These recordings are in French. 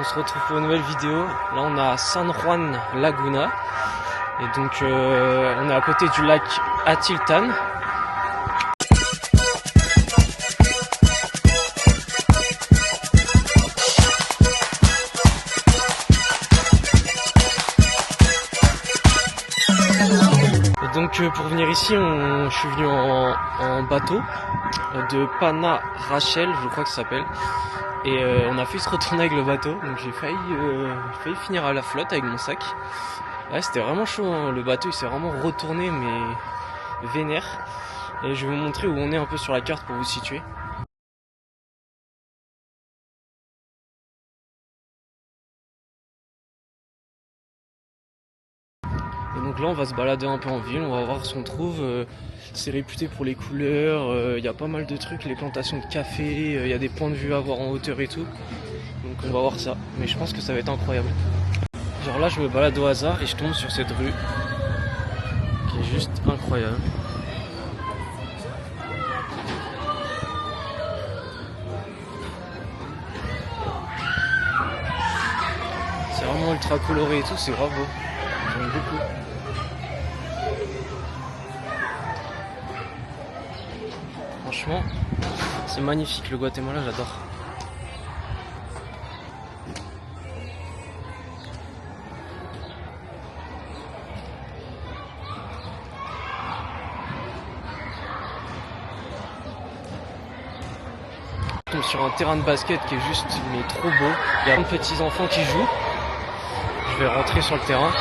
On se retrouve pour une nouvelle vidéo. Là on est à San Juan Laguna. Et donc on est à côté du lac Atiltan. Et donc pour venir ici, je suis venu en bateau de Pana Rachel, je crois que ça s'appelle. Et on a failli se retourner avec le bateau, donc j'ai failli finir à la flotte avec mon sac. Ouais, c'était vraiment chaud, hein. Le bateau il s'est vraiment retourné, mais vénère. Et je vais vous montrer où on est un peu sur la carte pour vous situer. Et donc là on va se balader un peu en ville, on va voir ce qu'on trouve. C'est réputé pour les couleurs, il y a pas mal de trucs, les plantations de café, il y a des points de vue à voir en hauteur et tout. Donc on va voir ça, mais je pense que ça va être incroyable. Genre là je me balade au hasard et je tombe sur cette rue qui est juste incroyable. C'est vraiment ultra coloré et tout, c'est grave beau. J'aime beaucoup. Franchement, c'est magnifique le Guatemala, j'adore. On tombe sur un terrain de basket qui est juste mais trop beau. Il y a plein de petits enfants qui jouent. Je vais rentrer sur le terrain.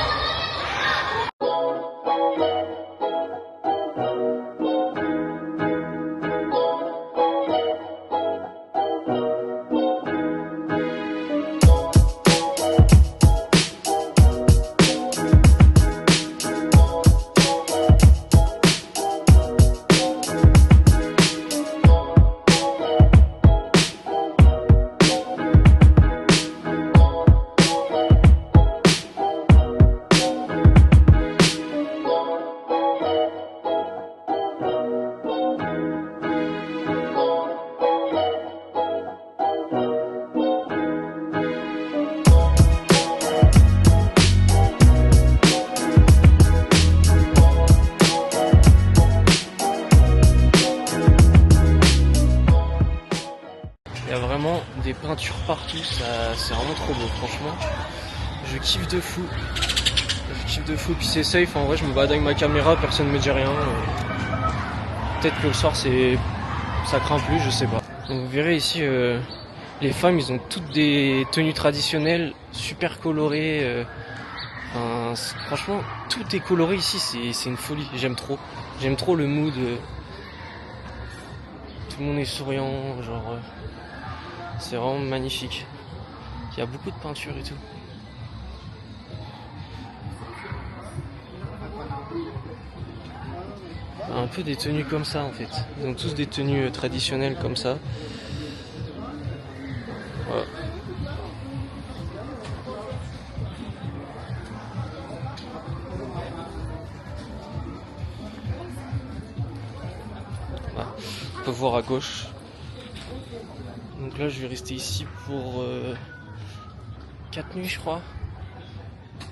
Il y a vraiment des peintures partout, c'est vraiment trop beau, franchement. Je kiffe de fou. Puis c'est safe, en vrai je me balade avec ma caméra, personne ne me dit rien. Peut-être que le soir ça craint plus, je sais pas. Donc vous verrez ici, les femmes ils ont toutes des tenues traditionnelles, super colorées. Franchement, tout est coloré ici, c'est une folie, j'aime trop. J'aime trop le mood. Tout le monde est souriant, genre... c'est vraiment magnifique. Il y a beaucoup de peinture et tout. Un peu des tenues comme ça en fait. Ils ont tous des tenues traditionnelles comme ça. Voilà. Voilà. On peut voir à gauche. Donc là je vais rester ici pour 4 nuits je crois.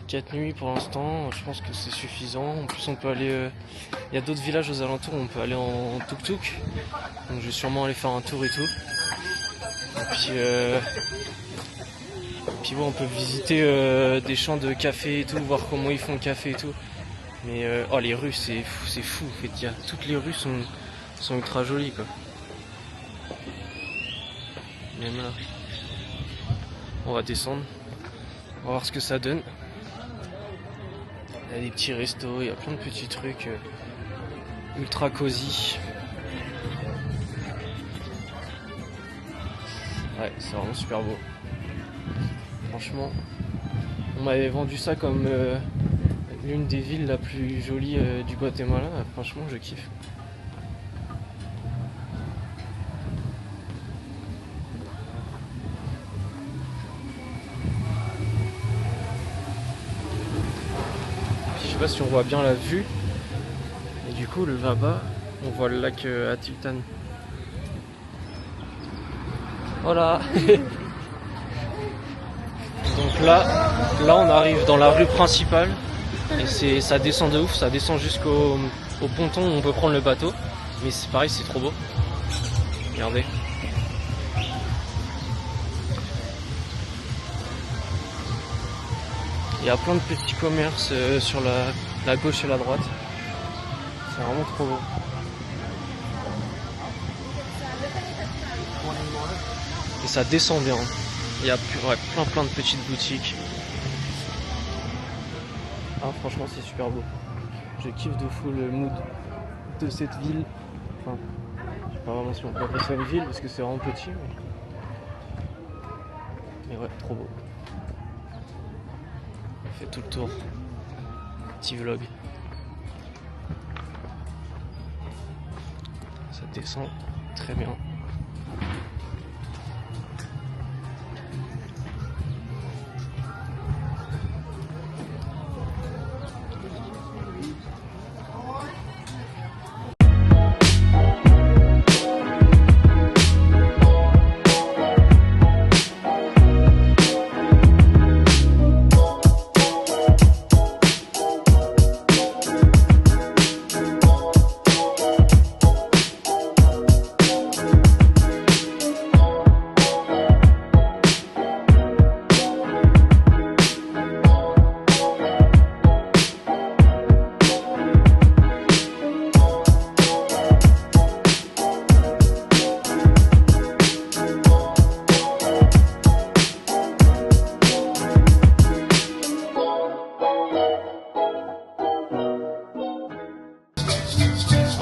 4 nuits pour l'instant, je pense que c'est suffisant. En plus on peut aller... il y a d'autres villages aux alentours où on peut aller en tuk-tuk. Donc je vais sûrement aller faire un tour et tout. Et puis bon, on peut visiter des champs de café et tout, voir comment ils font le café et tout. Mais oh les rues c'est fou en fait, toutes les rues sont ultra jolies quoi. Même là. On va descendre. On va voir ce que ça donne. Il y a des petits restos, il y a plein de petits trucs ultra cosy. Ouais, c'est vraiment super beau. Franchement, on m'avait vendu ça comme l'une des villes la plus jolie du Guatemala. Franchement, je kiffe. Je sais pas si on voit bien la vue. Et du coup, là-bas, on voit le lac Atiltan. Voilà. là on arrive dans la rue principale et ça descend de ouf, ça descend jusqu'au ponton où on peut prendre le bateau. Mais c'est pareil, c'est trop beau. Regardez. Il y a plein de petits commerces sur la gauche et la droite. C'est vraiment trop beau. Et ça descend bien. Il y a plein de petites boutiques. Ah, franchement, c'est super beau. Je kiffe de fou le mood de cette ville. Enfin, je sais pas vraiment si on peut appeler ça une ville parce que c'est vraiment petit. Mais ouais, trop beau. On fait tout le tour. Petit vlog. Ça descend très bien.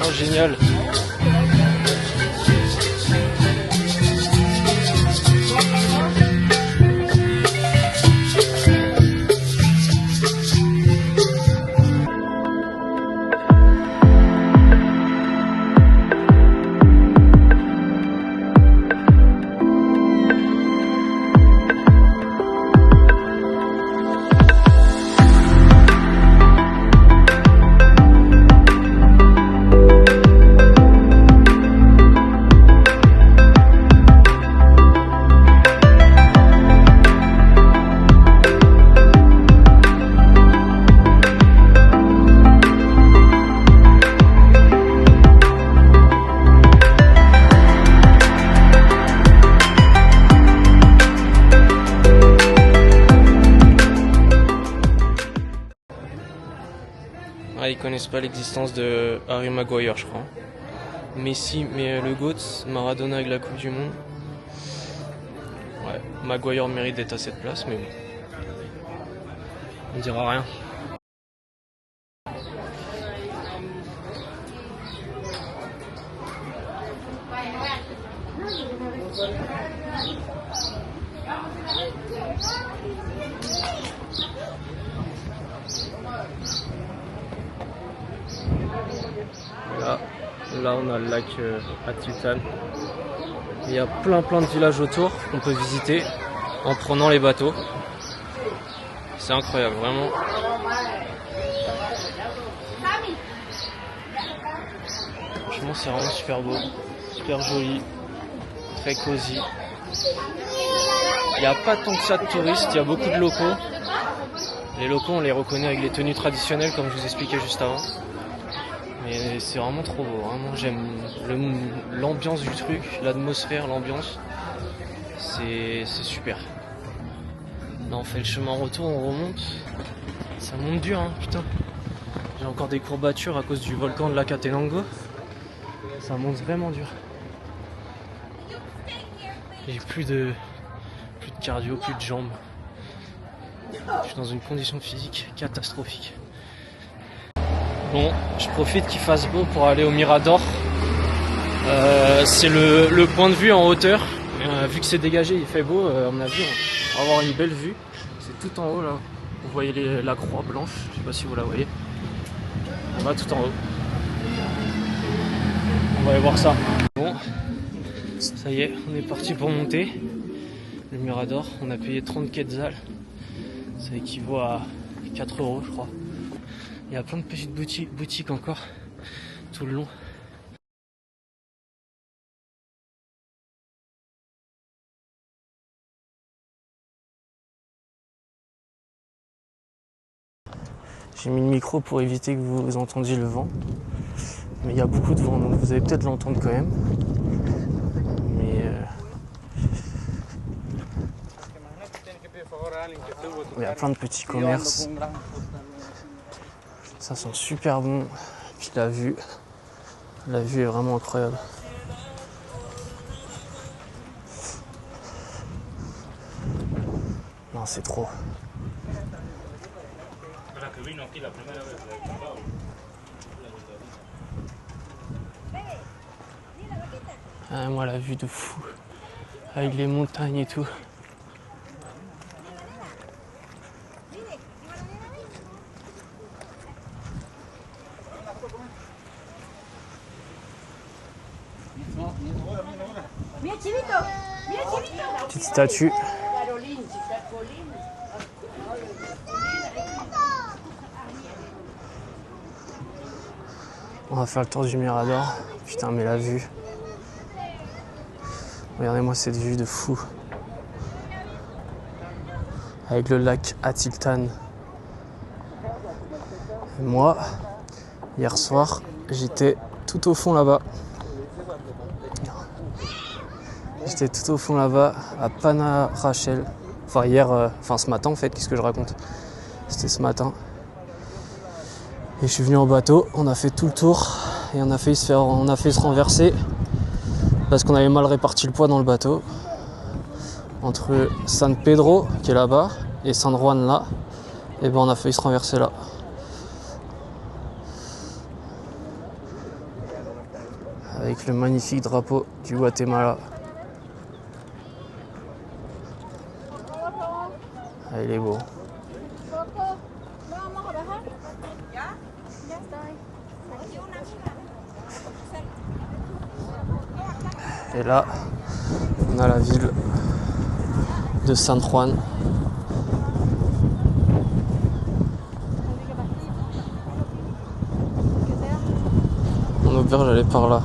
Oh, génial. Ah, ils connaissent pas l'existence de Harry Maguire, je crois. Messi, mais le GOAT, Maradona avec la Coupe du Monde. Ouais, Maguire mérite d'être à cette place, mais bon. On dira rien. Là on a le lac Atitan. Il y a plein de villages autour qu'on peut visiter en prenant les bateaux. C'est incroyable, vraiment. Franchement, c'est vraiment super beau, super joli, très cosy. Il n'y a pas tant que ça de touristes, il y a beaucoup de locaux. Les locaux, on les reconnaît avec les tenues traditionnelles, comme je vous expliquais juste avant. Mais c'est vraiment trop beau, vraiment j'aime l'ambiance du truc, l'atmosphère, l'ambiance. C'est super. Là on fait le chemin retour, on remonte. Ça monte dur, hein, putain. J'ai encore des courbatures à cause du volcan de l'Akatenango. Ça monte vraiment dur. J'ai plus de cardio, plus de jambes. Je suis dans une condition physique catastrophique. Bon, je profite qu'il fasse beau pour aller au Mirador. C'est le point de vue en hauteur. Vu que c'est dégagé, il fait beau, à mon avis, on va avoir une belle vue. C'est tout en haut là. Vous voyez la croix blanche, je sais pas si vous la voyez. On va tout en haut. On va aller voir ça. Bon, ça y est, on est parti pour monter. Le Mirador, on a payé 30 quetzals. Ça équivaut à 4 € je crois. Il y a plein de petites boutiques encore tout le long. J'ai mis le micro pour éviter que vous entendiez le vent. Mais il y a beaucoup de vent, donc vous allez peut-être l'entendre quand même. Mais il y a plein de petits commerces. Ça sent super bon. Puis la vue est vraiment incroyable. Non, c'est trop. Ah, moi, la vue de fou. Avec les montagnes et tout. Petite statue. On va faire le tour du Mirador. Putain, mais la vue. Regardez-moi cette vue de fou. Avec le lac Atiltan. Et moi, hier soir, j'étais tout au fond là-bas. J'étais tout au fond là-bas, à Panarachel. Enfin hier, ce matin en fait, qu'est-ce que je raconte? C'était ce matin. Et je suis venu en bateau, on a fait tout le tour et on a failli se renverser parce qu'on avait mal réparti le poids dans le bateau. Entre San Pedro, qui est là-bas, et San Juan là, et ben on a failli se renverser là. Avec le magnifique drapeau du Guatemala. Ah, il est beau. Et là, on a la ville de San Juan. Mon auberge, elle est par là.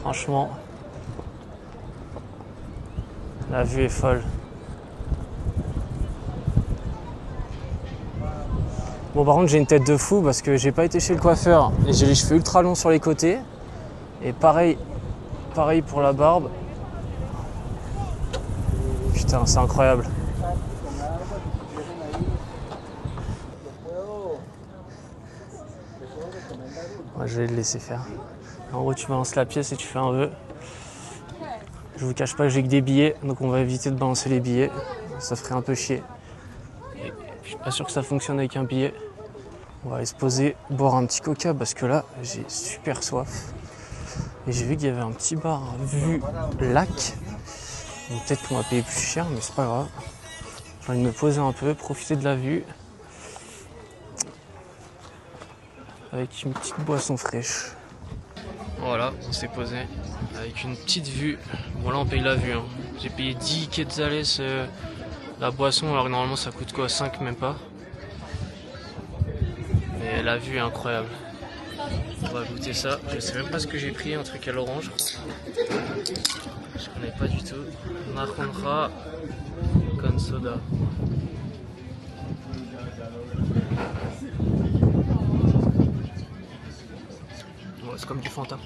Franchement, la vue est folle. Bon, par contre, j'ai une tête de fou parce que j'ai pas été chez le coiffeur et j'ai les cheveux ultra longs sur les côtés. Et pareil pour la barbe. Putain, c'est incroyable. Ouais, je vais le laisser faire. En gros, tu balances la pièce et tu fais un vœu. Je vous cache pas que j'ai que des billets, donc on va éviter de balancer les billets. Ça ferait un peu chier. Et je suis pas sûr que ça fonctionne avec un billet. On va aller se poser, boire un petit coca parce que là, j'ai super soif. Et j'ai vu qu'il y avait un petit bar vue lac. Donc peut-être qu'on va payer plus cher, mais c'est pas grave. J'ai envie de me poser un peu, profiter de la vue. Avec une petite boisson fraîche. Voilà, on s'est posé avec une petite vue. Bon là on paye la vue, hein. J'ai payé 10 quetzales la boisson, alors que normalement ça coûte quoi, 5 même pas. Mais la vue est incroyable. On va goûter ça. Je sais même pas ce que j'ai pris, un truc à l'orange. Je connais pas du tout. Naranja con soda. Ouais, c'est comme du Fanta.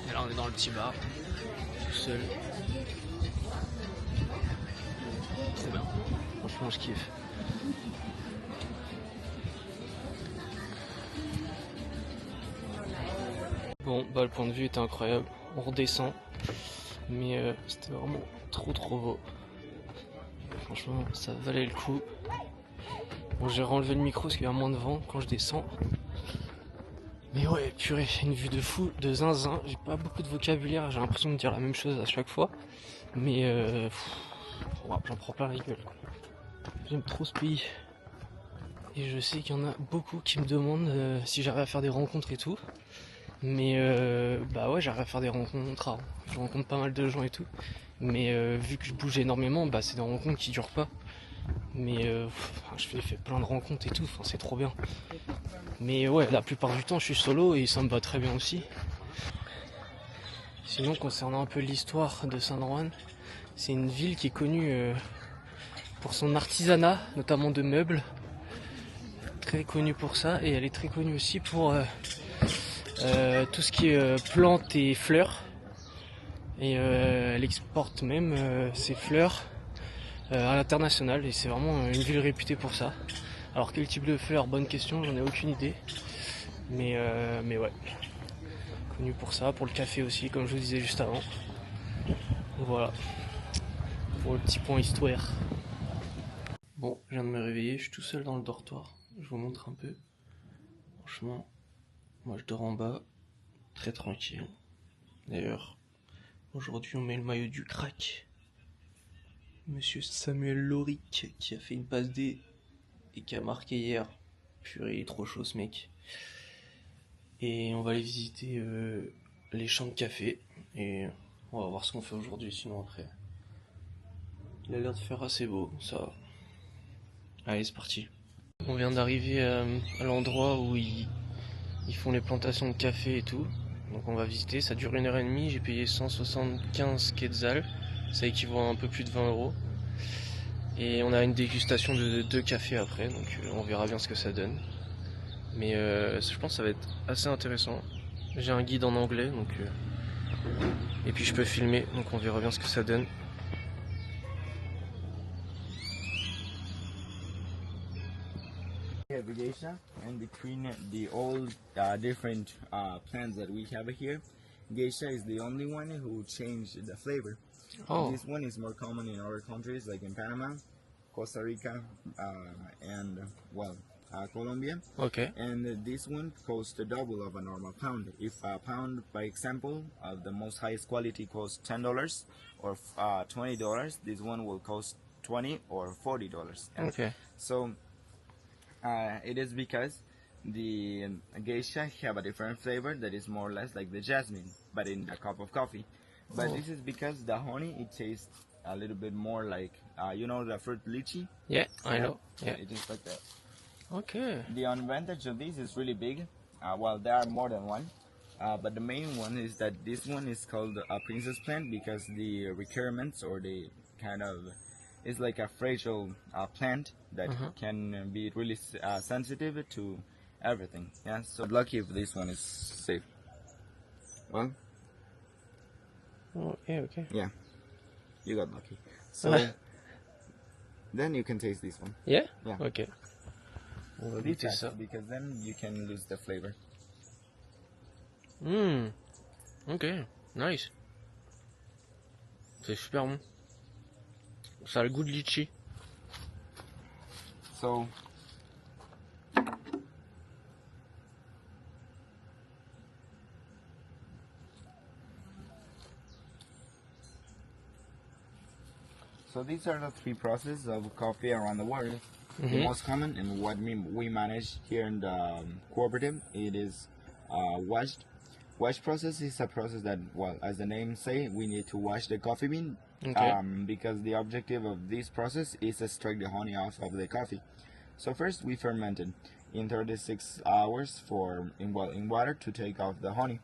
Et là on est dans le petit bar, tout seul. Trop bien. Franchement je kiffe. Bon bah le point de vue était incroyable. On redescend. Mais c'était vraiment trop beau. Franchement ça valait le coup. Bon j'ai renlevé le micro parce qu'il y a moins de vent quand je descends. Mais ouais, purée, une vue de fou, de zinzin. J'ai pas beaucoup de vocabulaire, j'ai l'impression de dire la même chose à chaque fois. Mais j'en prends plein la gueule. J'aime trop ce pays. Et je sais qu'il y en a beaucoup qui me demandent si j'arrive à faire des rencontres et tout. Mais bah ouais, j'arrive à faire des rencontres. Je rencontre pas mal de gens et tout. Mais vu que je bouge énormément, bah c'est des rencontres qui durent pas. Mais je fais plein de rencontres et tout, enfin, c'est trop bien. Mais ouais, la plupart du temps je suis solo et ça me va très bien aussi. Sinon, concernant un peu l'histoire de San Juan, c'est une ville qui est connue pour son artisanat, notamment de meubles. Très connue pour ça, et elle est très connue aussi pour tout ce qui est plantes et fleurs. Et elle exporte même ses fleurs à l'international, et c'est vraiment une ville réputée pour ça. Alors quel type de fleurs, bonne question, j'en ai aucune idée. Mais ouais, connu pour ça, pour le café aussi, comme je vous disais juste avant. Voilà, pour le petit point histoire. Bon, je viens de me réveiller, je suis tout seul dans le dortoir. Je vous montre un peu. Franchement, moi je dors en bas, très tranquille. D'ailleurs, aujourd'hui on met le maillot du crack. Monsieur Samuel Lorick qui a fait une passe D et qui a marqué hier. Purée, il est trop chaud ce mec. Et on va aller visiter les champs de café. Et on va voir ce qu'on fait aujourd'hui, sinon après. Il a l'air de faire assez beau, ça va. Allez, c'est parti. On vient d'arriver à l'endroit où ils font les plantations de café et tout. Donc on va visiter, ça dure 1h30, j'ai payé 175 quetzals. Ça équivaut à un peu plus de 20 €. Et on a une dégustation de 2 cafés après, donc on verra bien ce que ça donne. Mais je pense que ça va être assez intéressant. J'ai un guide en anglais, donc et puis je peux filmer, donc on verra bien ce que ça donne. We have geisha, and between the all different plants that we have here, geisha is the only one who changed the flavor. Oh, This one is more common in other countries like in Panama, Costa Rica, and Colombia. ok. And this one costs the double of a normal pound. If a pound, by example, of the most highest quality costs $10 or $20, this one will cost $20 or $40. Ok. So it is because the geisha have a different flavor that is more or less like the jasmine, but in a cup of coffee. But Oh. this is because the honey, it tastes a little bit more like, you know, the fruit lychee? Yeah, I know. Yeah. It is like that. Ok. The advantage of this is really big. Well, there are more than one. But the main one is that this one is called a princess plant because the requirements or the kind of is like a fragile plant that can be really sensitive to everything. Yeah, so lucky if this one is safe. Well, Ok, ok. yeah, you got lucky. So then you can taste this one. Yeah? Yeah. Ok. On va goûter ça. Because then you can lose the flavor. Ok, nice. C'est super bon. Ça a le goût de litchi. So these are the three processes of coffee around the world. The most common and what we manage here in the cooperative, it is washed. wash process is a process that, well, as the name say, we need to wash the coffee bean. Okay. Because the objective of this process is to extract the honey off of the coffee. So first we ferment it in 36 hours in water to take off the honey.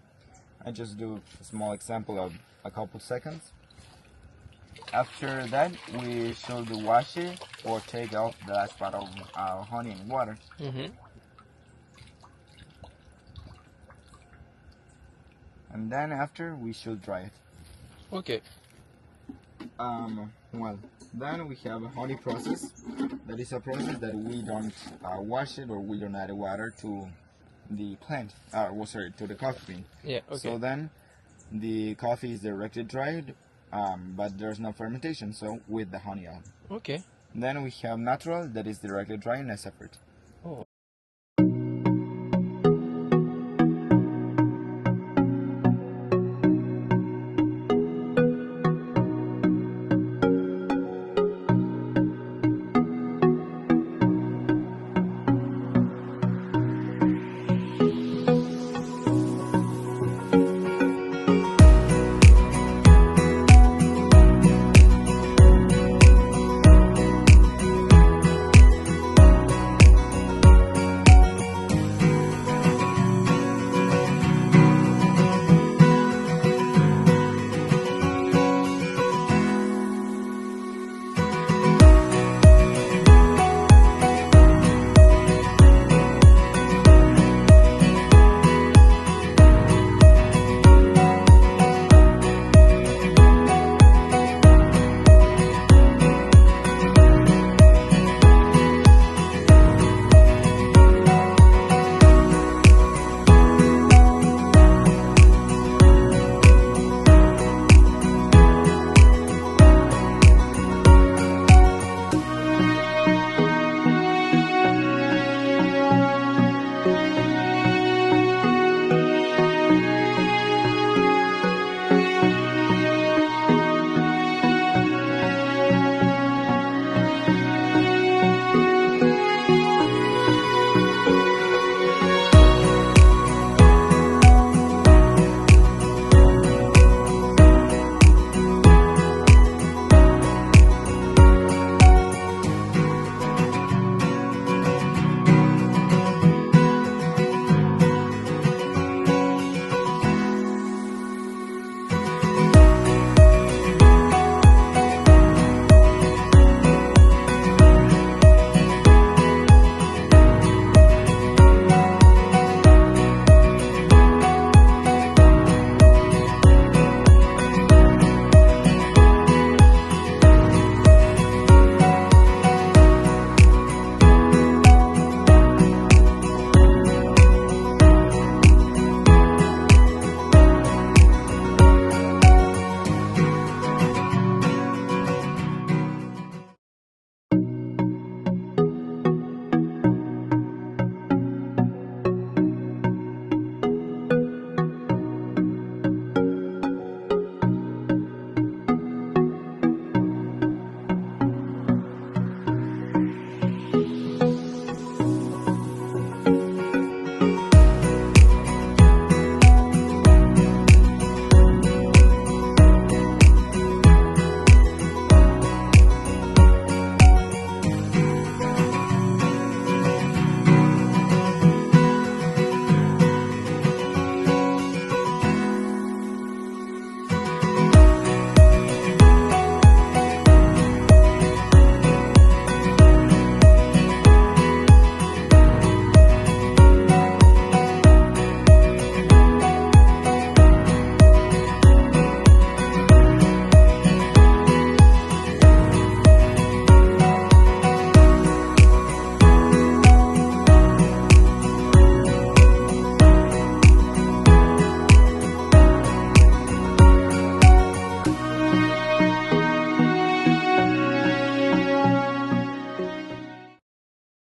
I just do a small example of a couple seconds. After that, we should wash it or take off the last part of our honey and water. And then after, we should dry it. Ok. Well, then we have a honey process. That is a process that we don't wash it or we don't add water to the plant. To the coffee bean. Yeah, okay. So then the coffee is directly dried, but there's no fermentation, so with the honey on. Ok. Then we have natural, that is directly dry and separate. Oh.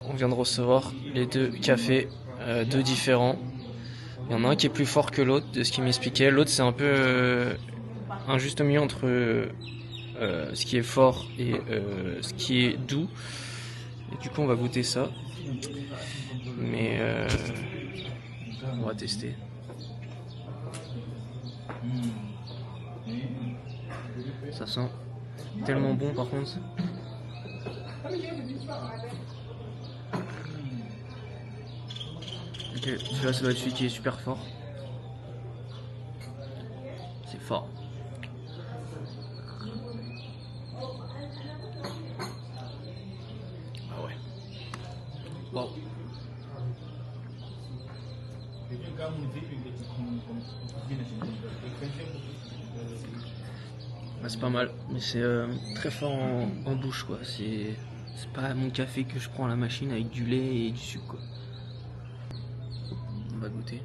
On vient de recevoir les deux cafés, deux différents. Il y en a un qui est plus fort que l'autre, de ce qu'il m'expliquait. L'autre, c'est un peu un juste milieu entre ce qui est fort et ce qui est doux. Et du coup, on va goûter ça. Mais on va tester. Ça sent tellement bon par contre. Ok, celui-là ça doit être celui qui est super fort. C'est fort. Ah ouais. Wow. Bah, c'est pas mal, mais c'est très fort en bouche quoi. C'est pas mon café que je prends à la machine avec du lait et du sucre quoi. On va goûter.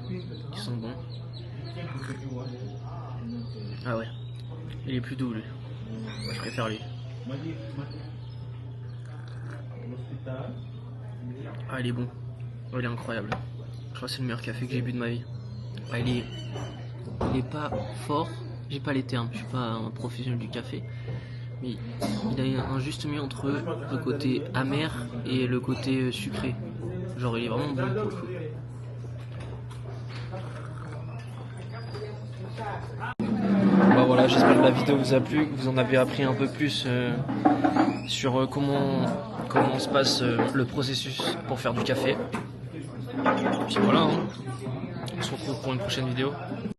Ils sont bons. Ah ouais, il est plus doux lui. Moi je préfère lui. Ah il est bon. Oh, il est incroyable. Je crois que c'est le meilleur café que j'ai bu de ma vie. Ah, il est pas fort. J'ai pas les termes, je suis pas un professionnel du café. Mais il a un juste milieu entre le côté amer et le côté sucré. Genre il est vraiment bon pour le coup. Bah voilà, j'espère que la vidéo vous a plu, que vous en avez appris un peu plus sur comment se passe le processus pour faire du café. Puis voilà, hein. On se retrouve pour une prochaine vidéo.